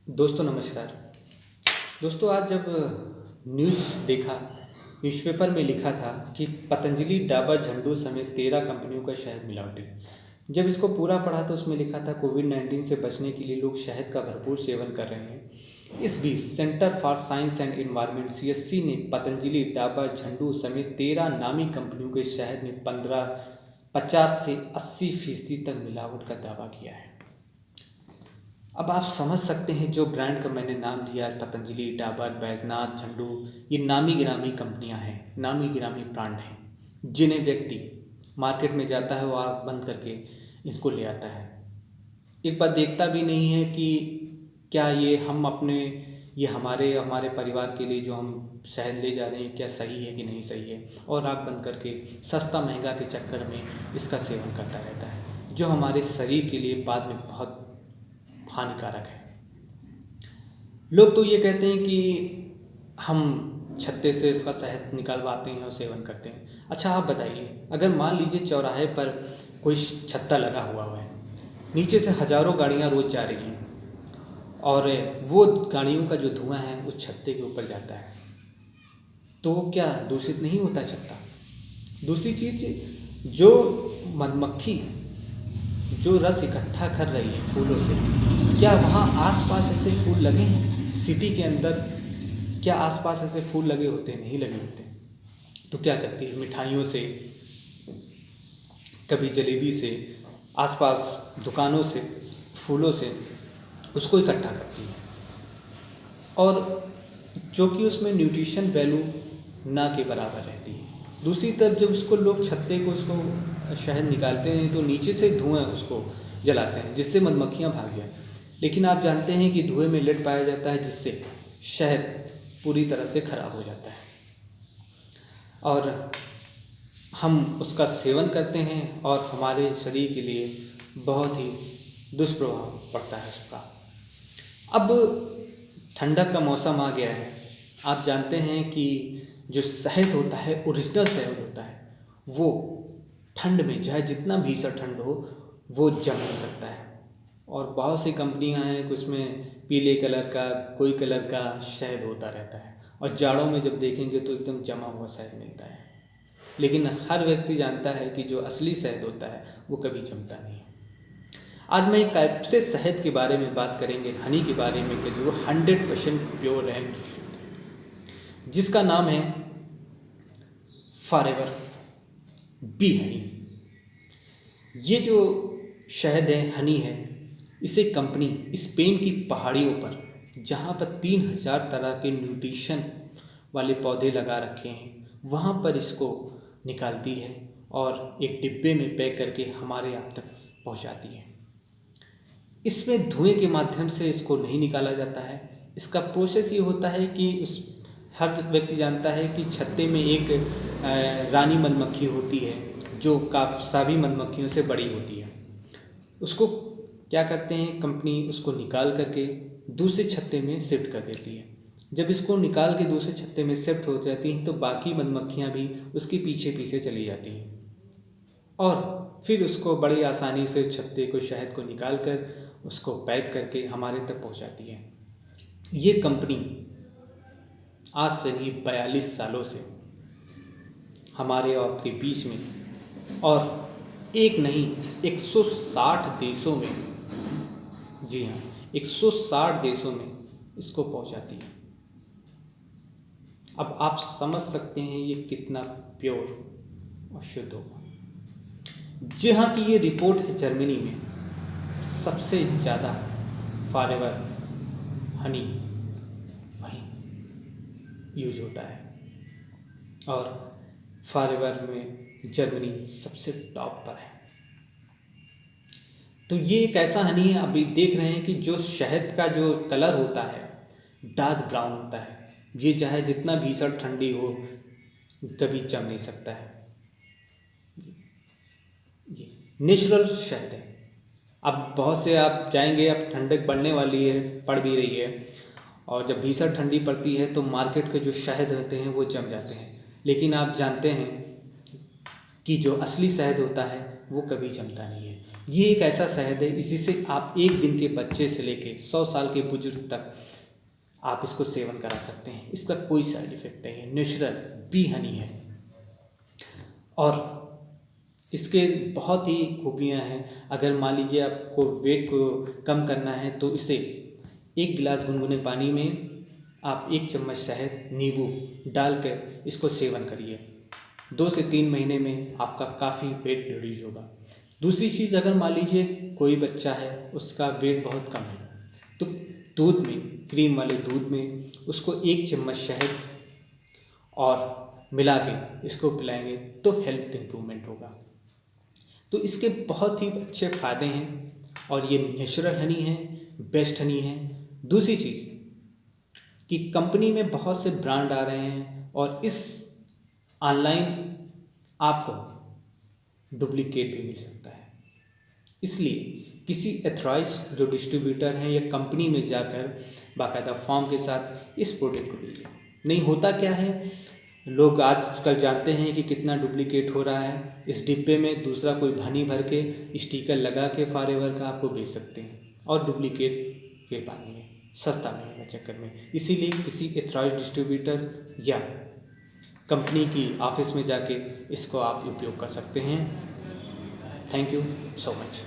दोस्तों नमस्कार। दोस्तों आज जब न्यूज़ देखा, न्यूज़पेपर में लिखा था कि पतंजलि डाबर झंडू समेत 13 कंपनियों का शहद मिलावटी। जब इसको पूरा पढ़ा तो उसमें लिखा था कोविड-19 से बचने के लिए लोग शहद का भरपूर सेवन कर रहे हैं। इस बीच centre for science and environment (CSC) ने पतंजलि डाबर झंडू समेत 13 नामी कंपनियों के शहद में 50 से 80% तक मिलावट का दावा किया है। अब आप समझ सकते हैं, जो ब्रांड का मैंने नाम लिया, पतंजलि, डाबर, बैजनाथ, झंडू, ये नामी गिरामी कंपनियां हैं, नामी गिरामी ब्रांड हैं, जिन्हें व्यक्ति मार्केट में जाता है वो आँख बंद करके इसको ले आता है। एक बार देखता भी नहीं है कि क्या ये हमारे परिवार के लिए जो हम शहद ले जा रहे हैं क्या सही है कि नहीं सही है, और आँख बंद करके सस्ता महंगा के चक्कर में इसका सेवन करता रहता है, जो हमारे शरीर के लिए बाद में बहुत हानिकारक है। लोग तो ये कहते हैं कि हम छत्ते से इसका शहद निकालवाते हैं और सेवन करते हैं। अच्छा आप बताइए, अगर मान लीजिए चौराहे पर कोई छत्ता लगा हुआ है, नीचे से हजारों गाड़ियां रोज जा रही हैं और वो गाड़ियों का जो धुआं है उस छत्ते के ऊपर जाता है, तो वो क्या दूषित नहीं होता छत्ता? दूसरी चीज़, जो मधुमक्खी जो रस इकट्ठा कर रही है फूलों से, क्या वहाँ आसपास ऐसे फूल लगे हैं? सिटी के अंदर क्या आसपास ऐसे फूल लगे होते हैं? नहीं लगे होते। तो क्या करती है, मिठाइयों से, कभी जलेबी से, आसपास दुकानों से, फूलों से उसको इकट्ठा करती है, और जो कि उसमें न्यूट्रिशन वैल्यू ना के बराबर रहती है। दूसरी तरफ जब उसको लोग छत्ते को उसको शहद निकालते हैं तो नीचे से धुआं उसको जलाते हैं जिससे मधुमक्खियाँ भाग जाएं, लेकिन आप जानते हैं कि धुएं में लेड पाया जाता है जिससे शहद पूरी तरह से खराब हो जाता है और हम उसका सेवन करते हैं और हमारे शरीर के लिए बहुत ही दुष्प्रभाव पड़ता है उसका। अब ठंडक का मौसम आ गया है। आप जानते हैं कि जो शहद होता है, ओरिजिनल शहद होता है, वो ठंड में चाहे जितना भीषण ठंड हो वो जम नहीं सकता है, और बहुत सी कंपनियां हैं उसमें पीले कलर का, कोई कलर का शहद होता रहता है, और जाड़ों में जब देखेंगे तो एकदम जमा हुआ शहद मिलता है। लेकिन हर व्यक्ति जानता है कि जो असली शहद होता है वो कभी जमता नहीं है। आज मैं एक ऐसे शहद के बारे में बात करेंगे, हनी के बारे में, कि जो 100% प्योर है, जिसका नाम है फॉरएवर बी हनी। ये जो शहद है, हनी है, इसे कंपनी स्पेन की पहाड़ियों पर, जहाँ पर 3000 तरह के न्यूट्रिशन वाले पौधे लगा रखे हैं, वहाँ पर इसको निकालती है और एक डिब्बे में पैक करके हमारे आप तक पहुँचाती है। इसमें धुएं के माध्यम से इसको नहीं निकाला जाता है। इसका प्रोसेस ये होता है कि हर व्यक्ति जानता है कि छत्ते में एक रानी मधुमक्खी होती है जो सभी मधुमक्खियों से बड़ी होती है। उसको क्या करते हैं, कंपनी उसको निकाल करके दूसरे छत्ते में शिफ्ट कर देती है। जब इसको निकाल के दूसरे छत्ते में शिफ्ट हो जाती हैं तो बाकी मधुमक्खियाँ भी उसके पीछे पीछे चली जाती हैं और फिर उसको बड़ी आसानी से छत्ते को, शहद को निकाल कर उसको पैक करके हमारे तक पहुंचाती है। ये कंपनी आज से नहीं 42 सालों से हमारे और आपके बीच में, और एक नहीं 160 देशों में, जी हाँ 160 देशों में इसको पहुंचाती है। अब आप समझ सकते हैं ये कितना प्योर और शुद्ध होगा। जी हाँ, कि ये रिपोर्ट है जर्मनी में सबसे ज़्यादा फॉरएवर हनी वहीं यूज होता है, और फॉरएवर में जर्मनी सबसे टॉप पर है। तो ये एक ऐसा हनी है, अभी देख रहे हैं कि जो शहद का जो कलर होता है डार्क ब्राउन होता है, ये चाहे जितना भीषण ठंडी हो कभी जम नहीं सकता है। ये नेचुरल शहद है। अब बहुत से आप जाएंगे, अब ठंडक बढ़ने वाली है, पड़ भी रही है, और जब भीषण ठंडी पड़ती है तो मार्केट के जो शहद होते हैं वो जम जाते हैं, लेकिन आप जानते हैं कि जो असली शहद होता है वो कभी जमता नहीं है, ये एक ऐसा शहद है, इसी से आप एक दिन के बच्चे से लेके 100 साल के बुजुर्ग तक आप इसको सेवन करा सकते हैं। इसका कोई साइड इफ़ेक्ट नहीं है, नेचुरल बी हनी है और इसके बहुत ही खूबियाँ हैं। अगर मान लीजिए आपको वेट को कम करना है तो इसे 1 गिलास गुनगुने पानी में आप 1 चम्मच शहद नींबू डालकर इसको सेवन करिए। 2 से 3 महीने में आपका काफ़ी वेट रिड्यूस होगा। दूसरी चीज़, अगर मान लीजिए कोई बच्चा है उसका वेट बहुत कम है तो दूध में, क्रीम वाले दूध में उसको 1 चम्मच शहद और मिला के इसको पिलाएंगे तो हेल्थ इम्प्रूवमेंट होगा। तो इसके बहुत ही अच्छे फ़ायदे हैं और ये नेचुरल हनी है, बेस्ट हनी है। दूसरी चीज़ कि कंपनी में बहुत से ब्रांड आ रहे हैं और इस ऑनलाइन आपको डुप्लीकेट भी मिल सकता है, इसलिए किसी एथराइज जो डिस्ट्रीब्यूटर हैं या कंपनी में जाकर बाकायदा फॉर्म के साथ इस प्रोडक्ट को लीजिए। नहीं होता क्या है, लोग आजकल जानते हैं कि कितना डुप्लीकेट हो रहा है, इस डिब्बे में दूसरा कोई भनी भर के स्टिकर लगा के फॉरएवर का आपको बेच सकते हैं और डुप्लीकेट के पानी में सस्ता मिलने के चक्कर में। इसीलिए किसी एथराइज डिस्ट्रीब्यूटर या कंपनी की ऑफिस में जाके इसको आप उपयोग कर सकते हैं। Thank you so much.